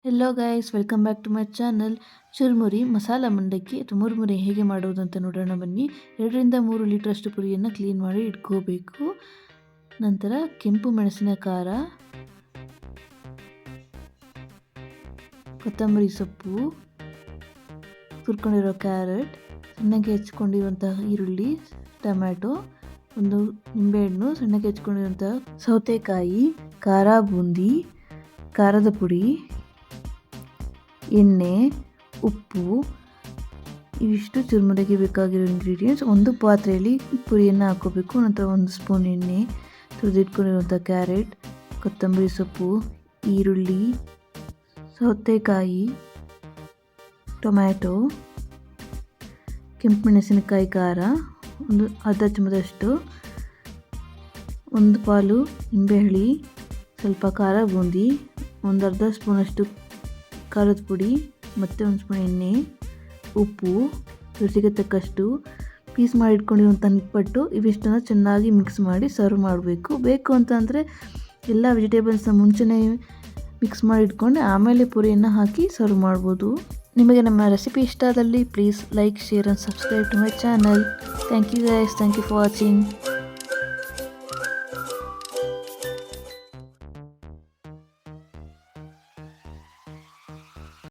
Hello guys, welcome back to my channel. Churumuri masala ಮಂಡಕ್ಕಿ ಅಥವಾ ಮುರುಮುರಿ ಹೇಗೆ ಮಾಡೋದು ಅಂತ ನೋಡೋಣ ಬನ್ನಿ. 2-3 ಲೀಟ್ರಷ್ಟು ಪುರಿಯನ್ನು ಕ್ಲೀನ್ ಮಾಡಿ ಇಟ್ಕೋಬೇಕು. ನಂತರ ಕೆಂಪು ಮೆಣಸಿನ ಖಾರ, ಕೊತ್ತಂಬರಿ ಸೊಪ್ಪು, ತುರ್ಕೊಂಡಿರೋ ಕ್ಯಾರೆಟ್, ಸಣ್ಣಗೆ ಹೆಚ್ಕೊಂಡಿರುವಂತಹ ಈರುಳ್ಳಿ, ಟೊಮ್ಯಾಟೊ, ಒಂದು ನಿಂಬೆಹಣ್ಣು, ಸಣ್ಣಗೆ ಹೆಚ್ಕೊಂಡಿರುವಂತಹ ಸೌತೆಕಾಯಿ, ಖಾರ ಬೂಂದಿ, ಖಾರದ ಪುಡಿ, ಎಣ್ಣೆ, ಉಪ್ಪು, ಇವಿಷ್ಟು ಚುರುಮುರಿಗೆ ಬೇಕಾಗಿರೋ ಇಂಗ್ರೀಡಿಯೆಂಟ್ಸ್. ಒಂದು ಪಾತ್ರೆಯಲ್ಲಿ ಪುರಿಯನ್ನು ಹಾಕೋಬೇಕು. ನಂತರ 1 ಸ್ಪೂನ್ ಎಣ್ಣೆ, ತುರಿದಿಟ್ಕೊಂಡಿರುವಂಥ ಕ್ಯಾರೆಟ್, ಕೊತ್ತಂಬರಿ ಸೊಪ್ಪು, ಈರುಳ್ಳಿ, ಸೌತೆಕಾಯಿ, ಟೊಮ್ಯಾಟೊ, ಕೆಂಪು ಮೆಣಸಿನಕಾಯಿ ಖಾರ, ಒಂದು ಅರ್ಧ ಚಮಚದಷ್ಟು, 1 ಪಾಲು ನಿಂಬೆಹುಳಿ, ಸ್ವಲ್ಪ ಖಾರ ಬೂಂದಿ, ಒಂದು ಅರ್ಧ ಸ್ಪೂನಷ್ಟು ಖಾರದ ಪುಡಿ, ಮತ್ತು 1 ಸ್ಪೂನ್ ಎಣ್ಣೆ, ಉಪ್ಪು, ರುಚಿಗೆ ತಕ್ಕಷ್ಟು, ಪೀಸ್ ಮಾಡಿ ಇಟ್ಕೊಂಡಿರುವಂಥ ನಿಪ್ಪಟ್ಟು, ಇವಿಷ್ಟನ್ನು ಚೆನ್ನಾಗಿ ಮಿಕ್ಸ್ ಮಾಡಿ ಸರ್ವ್ ಮಾಡಬೇಕು. ಬೇಕು ಅಂತಂದರೆ ಎಲ್ಲ ವೆಜಿಟೇಬಲ್ಸ್ನ ಮುಂಚೆನೇ ಮಿಕ್ಸ್ ಮಾಡಿ ಇಟ್ಕೊಂಡು ಆಮೇಲೆ ಪುರಿಯನ್ನು ಹಾಕಿ ಸರ್ವ್ ಮಾಡ್ಬೋದು. ನಿಮಗೆ ನಮ್ಮ ರೆಸಿಪಿ ಇಷ್ಟ ಆದಲ್ಲಿ please like, share and subscribe to my channel. Thank you guys, thank you for watching.